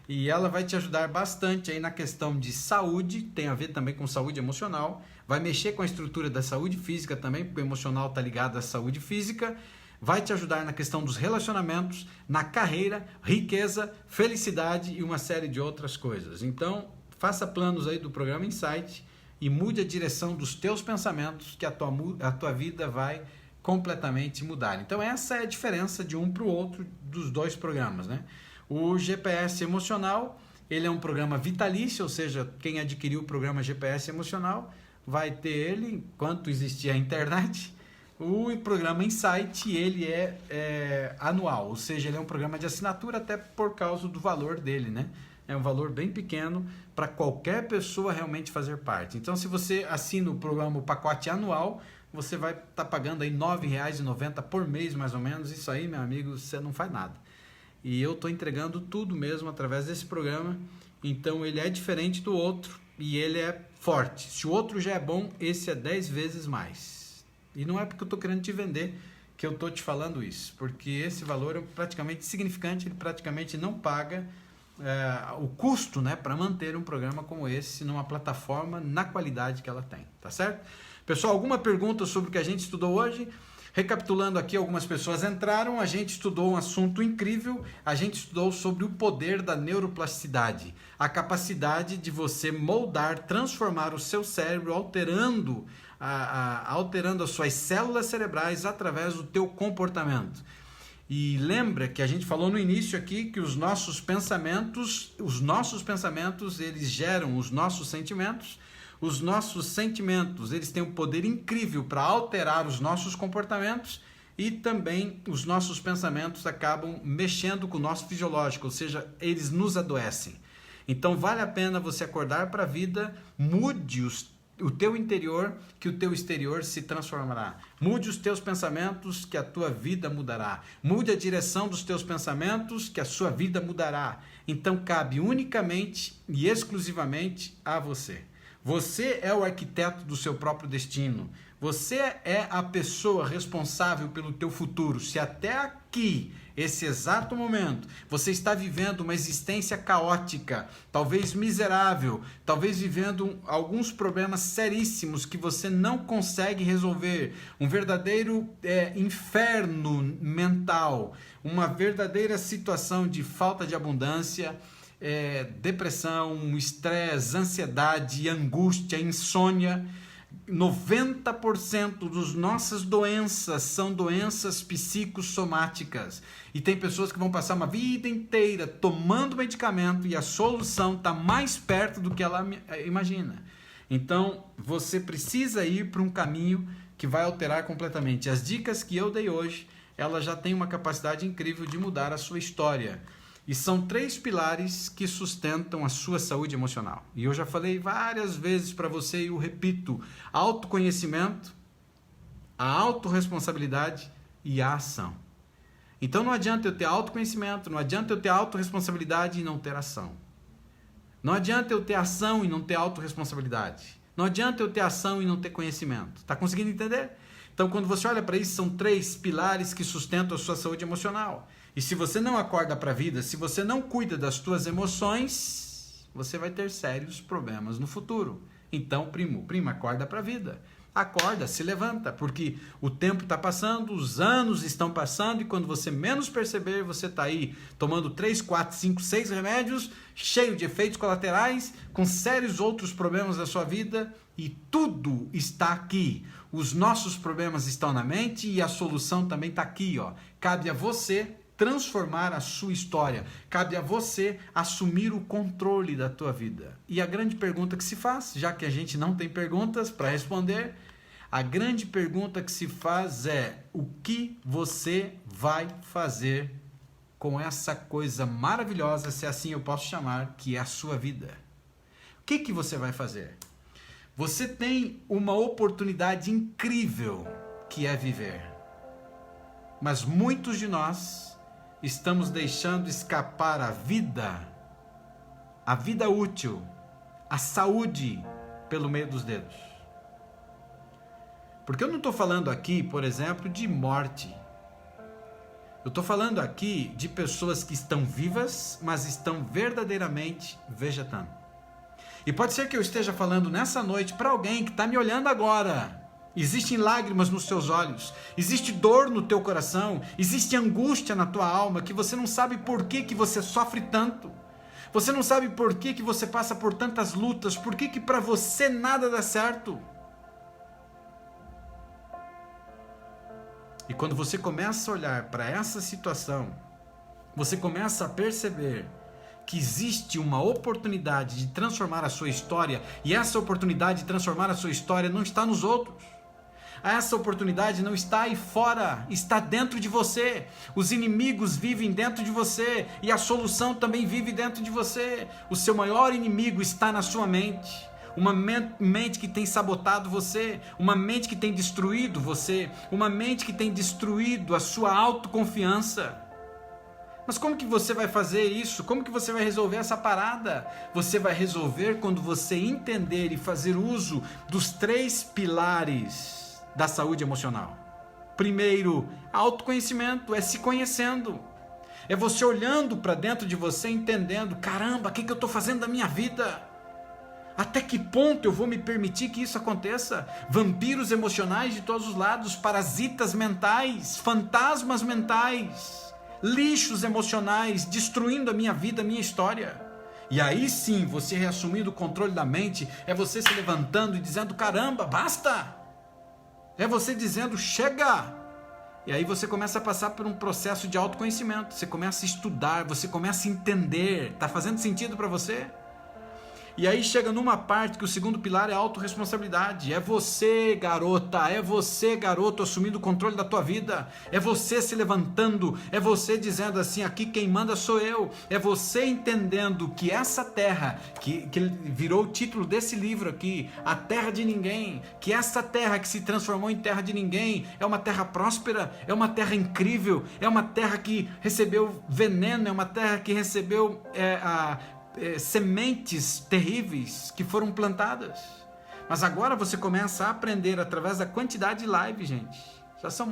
E ela vai te ajudar bastante aí na questão de saúde, tem a ver também com saúde emocional, vai mexer com a estrutura da saúde física também, porque o emocional está ligado à saúde física, vai te ajudar na questão dos relacionamentos, na carreira, riqueza, felicidade e uma série de outras coisas. Então, faça planos aí do programa Insight e mude a direção dos teus pensamentos, que a tua vida vai completamente mudar. Então, essa é a diferença de um para o outro dos dois programas, né? O GPS Emocional, ele é um programa vitalício, ou seja, quem adquiriu o programa GPS Emocional vai ter ele enquanto existir a internet. O programa Insight, ele é anual, ou seja, ele é um programa de assinatura até por causa do valor dele, né? É um valor bem pequeno para qualquer pessoa realmente fazer parte. Então, se você assina o programa, o pacote anual, você vai estar pagando aí R$ 9,90 por mês, mais ou menos. Isso aí, meu amigo, você não faz nada. E eu estou entregando tudo mesmo através desse programa. Então, ele é diferente do outro e ele é forte. Se o outro já é bom, esse é 10 vezes mais. E não é porque eu estou querendo te vender que eu estou te falando isso, porque esse valor é praticamente insignificante, ele praticamente não paga o custo, né, para manter um programa como esse numa plataforma na qualidade que ela tem, tá certo? Pessoal, alguma pergunta sobre o que a gente estudou hoje? Recapitulando aqui, algumas pessoas entraram, a gente estudou um assunto incrível, a gente estudou sobre o poder da neuroplasticidade, a capacidade de você moldar, transformar o seu cérebro, alterando as suas células cerebrais através do teu comportamento. E lembra que a gente falou no início aqui que os nossos pensamentos, eles geram os nossos sentimentos. Os nossos sentimentos, eles têm um poder incrível para alterar os nossos comportamentos e também os nossos pensamentos acabam mexendo com o nosso fisiológico, ou seja, eles nos adoecem. Então vale a pena você acordar para a vida, mude o teu interior, que o teu exterior se transformará. Mude os teus pensamentos, que a tua vida mudará. Mude a direção dos teus pensamentos, que a sua vida mudará. Então cabe unicamente e exclusivamente a você. Você é o arquiteto do seu próprio destino. Você é a pessoa responsável pelo teu futuro. Se até aqui, esse exato momento, você está vivendo uma existência caótica, talvez miserável, talvez vivendo alguns problemas seríssimos que você não consegue resolver, um verdadeiro inferno mental, uma verdadeira situação de falta de abundância, depressão, estresse, ansiedade, angústia, insônia. 90% das nossas doenças são doenças psicossomáticas. E tem pessoas que vão passar uma vida inteira tomando medicamento e a solução está mais perto do que ela imagina. Então, você precisa ir para um caminho que vai alterar completamente. As dicas que eu dei hoje, elas já têm uma capacidade incrível de mudar a sua história. E são 3 pilares que sustentam a sua saúde emocional. E eu já falei várias vezes para você e eu repito: autoconhecimento, a autorresponsabilidade e a ação. Então não adianta eu ter autoconhecimento, não adianta eu ter autorresponsabilidade e não ter ação. Não adianta eu ter ação e não ter autorresponsabilidade. Não adianta eu ter ação e não ter conhecimento. Está conseguindo entender? Então quando você olha para isso, são 3 pilares que sustentam a sua saúde emocional. E se você não acorda para a vida, se você não cuida das suas emoções, você vai ter sérios problemas no futuro. Então, prima, acorda para a vida. Acorda, se levanta, porque o tempo está passando, os anos estão passando e quando você menos perceber, você está aí tomando 3, 4, 5, 6 remédios, cheio de efeitos colaterais, com sérios outros problemas da sua vida e tudo está aqui. Os nossos problemas estão na mente e a solução também está aqui, ó. Cabe a você transformar a sua história. Cabe a você assumir o controle da tua vida. E a grande pergunta que se faz, já que a gente não tem perguntas para responder, a grande pergunta que se faz é: o que você vai fazer com essa coisa maravilhosa, se assim eu posso chamar, que é a sua vida? O que você vai fazer? Você tem uma oportunidade incrível que é viver. Mas muitos de nós estamos deixando escapar a vida útil, a saúde pelo meio dos dedos. Porque eu não estou falando aqui, por exemplo, de morte. Eu estou falando aqui de pessoas que estão vivas, mas estão verdadeiramente vegetando. E pode ser que eu esteja falando nessa noite para alguém que está me olhando agora. Existem lágrimas nos seus olhos, existe dor no teu coração, existe angústia na tua alma, que você não sabe por que você sofre tanto. Você não sabe por que você passa por tantas lutas, por que para você nada dá certo. E quando você começa a olhar para essa situação, você começa a perceber que existe uma oportunidade de transformar a sua história, e essa oportunidade de transformar a sua história não está nos outros. Essa oportunidade não está aí fora, está dentro de você. Os inimigos vivem dentro de você e a solução também vive dentro de você. O seu maior inimigo está na sua mente. Uma mente que tem sabotado você, uma mente que tem destruído você, uma mente que tem destruído a sua autoconfiança. Mas como que você vai fazer isso? Como que você vai resolver essa parada? Você vai resolver quando você entender e fazer uso dos 3 pilares da saúde emocional. Primeiro, autoconhecimento, é se conhecendo. É você olhando para dentro de você, entendendo, caramba, o que eu estou fazendo da minha vida? Até que ponto eu vou me permitir que isso aconteça? Vampiros emocionais de todos os lados, parasitas mentais, fantasmas mentais, lixos emocionais, destruindo a minha vida, a minha história. E aí sim, você reassumindo o controle da mente, é você se levantando e dizendo, caramba, basta! É você dizendo, chega! E aí você começa a passar por um processo de autoconhecimento, você começa a estudar, você começa a entender, tá fazendo sentido para você? E aí chega numa parte que o segundo pilar é a autorresponsabilidade. É você, garota, é você, garoto, assumindo o controle da tua vida. É você se levantando, é você dizendo assim, aqui quem manda sou eu. É você entendendo que essa terra, que virou o título desse livro aqui, a terra de ninguém, que essa terra que se transformou em terra de ninguém, é uma terra próspera, é uma terra incrível, é uma terra que recebeu veneno, é uma terra que recebeu sementes terríveis que foram plantadas. Mas agora você começa a aprender através da quantidade de lives, gente. Já são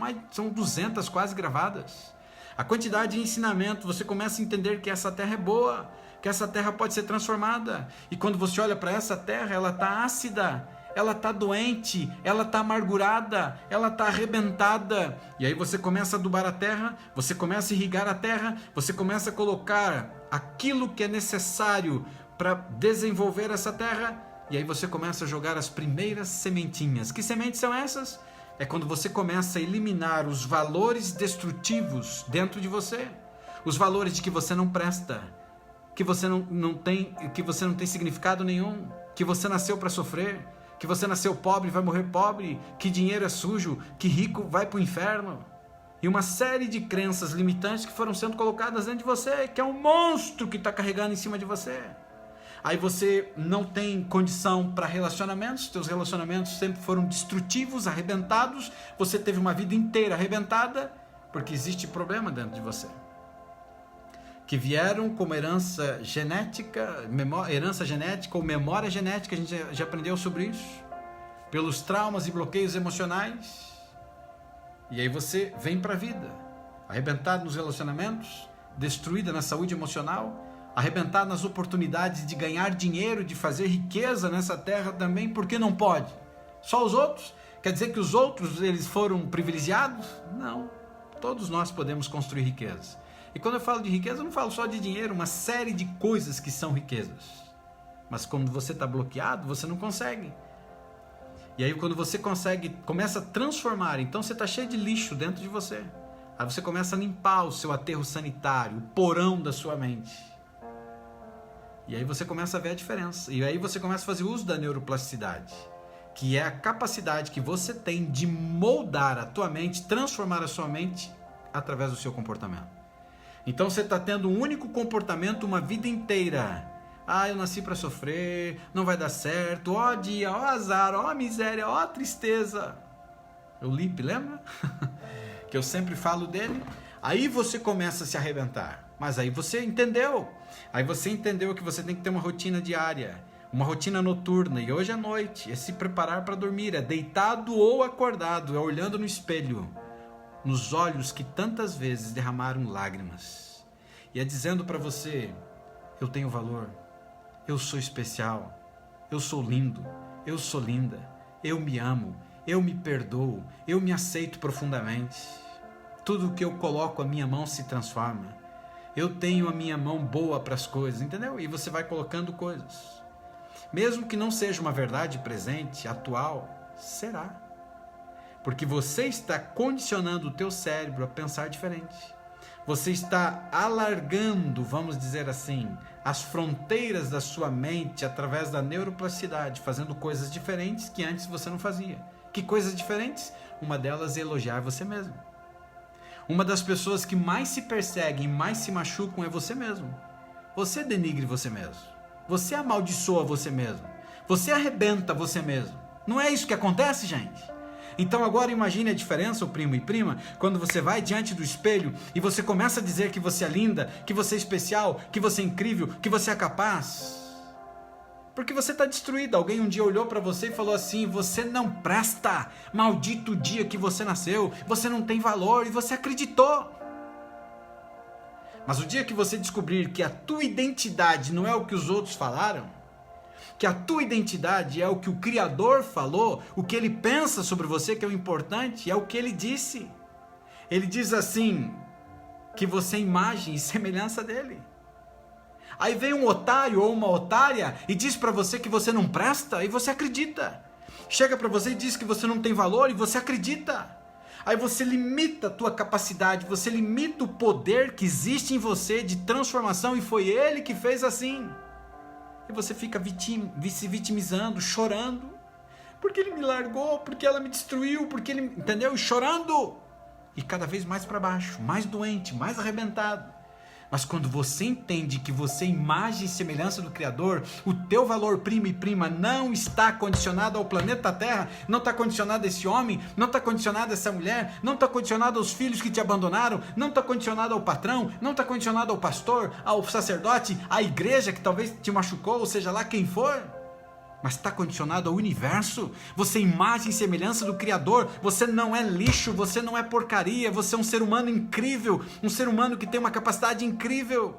200 quase gravadas. A quantidade de ensinamento, você começa a entender que essa terra é boa, que essa terra pode ser transformada. E quando você olha para essa terra, ela está ácida, ela está doente, ela está amargurada, ela está arrebentada. E aí você começa a adubar a terra, você começa a irrigar a terra, você começa a colocar aquilo que é necessário para desenvolver essa terra, e aí você começa a jogar as primeiras sementinhas. Que sementes são essas? É quando você começa a eliminar os valores destrutivos dentro de você, os valores de que você não presta, que você não tem significado nenhum, que você nasceu para sofrer, que você nasceu pobre e vai morrer pobre, que dinheiro é sujo, que rico vai para o inferno. E uma série de crenças limitantes que foram sendo colocadas dentro de você, que é um monstro que está carregando em cima de você. Aí você não tem condição para relacionamentos, teus relacionamentos sempre foram destrutivos, arrebentados, você teve uma vida inteira arrebentada, porque existe problema dentro de você. Que vieram como herança genética ou memória genética, a gente já aprendeu sobre isso, pelos traumas e bloqueios emocionais. E aí você vem para a vida, arrebentado nos relacionamentos, destruída na saúde emocional, arrebentado nas oportunidades de ganhar dinheiro, de fazer riqueza nessa terra também, porque não pode. Só os outros? Quer dizer que os outros eles foram privilegiados? Não, todos nós podemos construir riqueza. E quando eu falo de riqueza, eu não falo só de dinheiro, uma série de coisas que são riquezas. Mas quando você está bloqueado, você não consegue. E aí quando você começa a transformar, então você está cheio de lixo dentro de você. Aí você começa a limpar o seu aterro sanitário, o porão da sua mente. E aí você começa a ver a diferença. E aí você começa a fazer uso da neuroplasticidade, que é a capacidade que você tem de moldar a tua mente, transformar a sua mente através do seu comportamento. Então você está tendo um único comportamento uma vida inteira. Eu nasci para sofrer, não vai dar certo, ó dia, ó azar, ó miséria, ó tristeza. O Lipe, lembra? Que eu sempre falo dele. Aí você começa a se arrebentar. Mas aí você entendeu. Aí você entendeu que você tem que ter uma rotina diária, uma rotina noturna. E hoje à noite é se preparar para dormir, é deitado ou acordado, é olhando no espelho, nos olhos que tantas vezes derramaram lágrimas. E é dizendo para você, eu tenho valor. Eu sou especial, eu sou lindo, eu sou linda, eu me amo, eu me perdoo, eu me aceito profundamente. Tudo que eu coloco a minha mão se transforma. Eu tenho a minha mão boa para as coisas, entendeu? E você vai colocando coisas. Mesmo que não seja uma verdade presente, atual, será. Porque você está condicionando o teu cérebro a pensar diferente. Você está alargando, vamos dizer assim, as fronteiras da sua mente através da neuroplasticidade, fazendo coisas diferentes que antes você não fazia. Que coisas diferentes? Uma delas é elogiar você mesmo. Uma das pessoas que mais se perseguem, mais se machucam é você mesmo. Você denigre você mesmo. Você amaldiçoa você mesmo. Você arrebenta você mesmo. Não é isso que acontece, gente? Então agora imagine a diferença, o primo e prima, quando você vai diante do espelho e você começa a dizer que você é linda, que você é especial, que você é incrível, que você é capaz. Porque você está destruído. Alguém um dia olhou para você e falou assim: você não presta, maldito o dia que você nasceu, você não tem valor, e você acreditou. Mas o dia que você descobrir que a tua identidade não é o que os outros falaram, que a tua identidade é o que o Criador falou, o que ele pensa sobre você que é o importante, é o que ele disse. Ele diz assim, que você é imagem e semelhança dele. Aí vem um otário ou uma otária e diz para você que você não presta e você acredita. Chega para você e diz que você não tem valor e você acredita. Aí você limita a tua capacidade, você limita o poder que existe em você de transformação e foi ele que fez assim. E você fica se vitimizando, chorando. Porque ele me largou, porque ela me destruiu, porque ele... Entendeu? E chorando. E cada vez mais para baixo, mais doente, mais arrebentado. Mas quando você entende que você é imagem e semelhança do Criador, o teu valor, primo e prima, não está condicionado ao planeta Terra, não está condicionado a esse homem, não está condicionado a essa mulher, não está condicionado aos filhos que te abandonaram, não está condicionado ao patrão, não está condicionado ao pastor, ao sacerdote, à igreja que talvez te machucou, ou seja lá quem for. Mas está condicionado ao universo. Você é imagem e semelhança do Criador. Você não é lixo, você não é porcaria. Você é um ser humano incrível, um ser humano que tem uma capacidade incrível.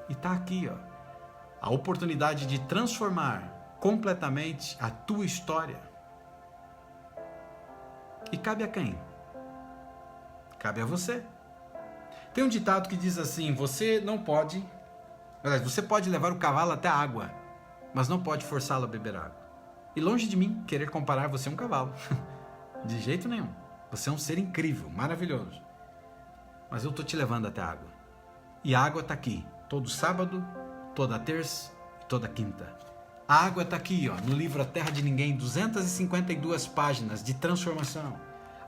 E está aqui, ó, a oportunidade de transformar completamente a tua história. E cabe a quem? Cabe a você. Tem um ditado que diz assim: você pode levar o cavalo até a água, mas não pode forçá-lo a beber água. E longe de mim querer comparar você a um cavalo. De jeito nenhum. Você é um ser incrível, maravilhoso. Mas eu estou te levando até a água. E a água está aqui, todo sábado, toda terça e toda quinta. A água está aqui, ó, no livro A Terra de Ninguém, 252 páginas de transformação.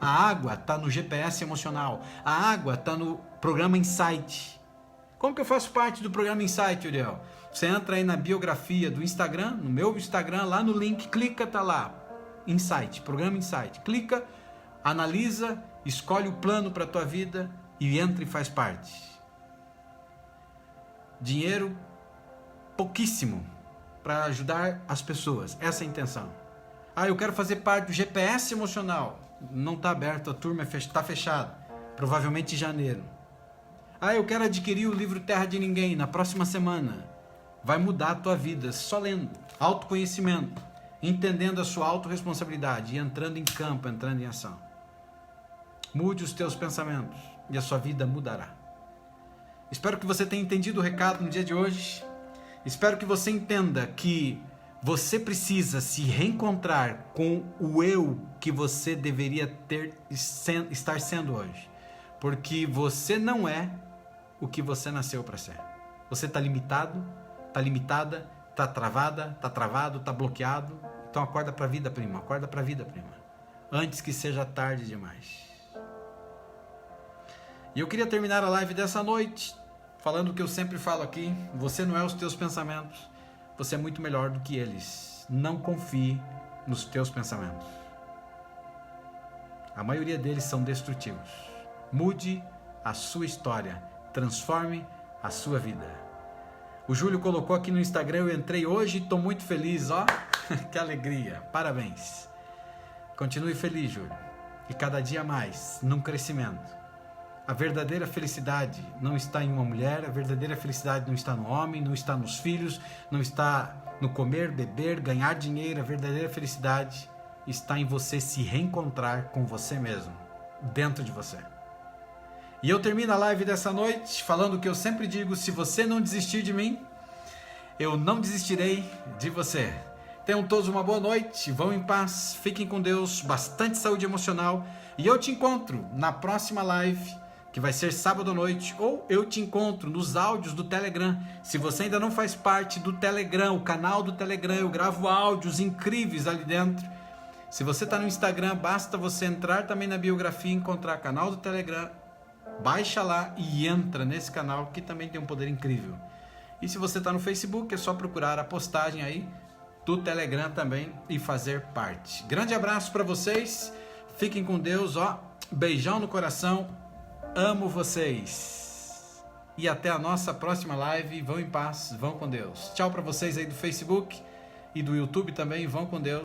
A água está no GPS emocional. A água está no programa Insight. Como que eu faço parte do programa Insight, Uriel? Você entra aí na biografia do Instagram, no meu Instagram, lá no link, clica, tá lá, Insight, programa Insight. Clica, analisa, escolhe o plano para a tua vida e entra e faz parte. Dinheiro, pouquíssimo, para ajudar as pessoas, essa é a intenção. Ah, eu quero fazer parte do GPS emocional. Não está aberto, a turma está fechada, provavelmente em janeiro. Ah, eu quero adquirir o livro Terra de Ninguém na próxima semana. Vai mudar a tua vida só lendo. Autoconhecimento, entendendo a sua autorresponsabilidade e entrando em campo, entrando em ação. Mude os teus pensamentos e a sua vida mudará. Espero que você tenha entendido o recado no dia de hoje. Espero que você entenda que você precisa se reencontrar com o eu que você deveria estar sendo hoje. Porque você não é o que você nasceu para ser. Você está limitado, está limitada, está travada, está travado, está bloqueado. Então acorda para a vida, prima. Acorda para a vida, prima. Antes que seja tarde demais. E eu queria terminar a live dessa noite falando o que eu sempre falo aqui. Você não é os teus pensamentos. Você é muito melhor do que eles. Não confie nos teus pensamentos. A maioria deles são destrutivos. Mude a sua história. Transforme a sua vida. O Júlio colocou aqui no Instagram, eu entrei hoje e estou muito feliz, ó. Que alegria, parabéns. Continue feliz, Júlio. E cada dia mais, num crescimento. A verdadeira felicidade não está em uma mulher, a verdadeira felicidade não está no homem, não está nos filhos, não está no comer, beber, ganhar dinheiro. A verdadeira felicidade está em você se reencontrar com você mesmo, dentro de você. E eu termino a live dessa noite falando o que eu sempre digo: se você não desistir de mim, eu não desistirei de você. Tenham todos uma boa noite, vão em paz, fiquem com Deus, bastante saúde emocional. E eu te encontro na próxima live, que vai ser sábado à noite, ou eu te encontro nos áudios do Telegram. Se você ainda não faz parte do Telegram, o canal do Telegram, eu gravo áudios incríveis ali dentro. Se você está no Instagram, basta você entrar também na biografia e encontrar canal do Telegram. Baixa lá e entra nesse canal que também tem um poder incrível. E se você está no Facebook, é só procurar a postagem aí do Telegram também e fazer parte. Grande abraço para vocês. Fiquem com Deus, ó. Beijão no coração. Amo vocês. E até a nossa próxima live. Vão em paz, vão com Deus. Tchau para vocês aí do Facebook e do YouTube também. Vão com Deus.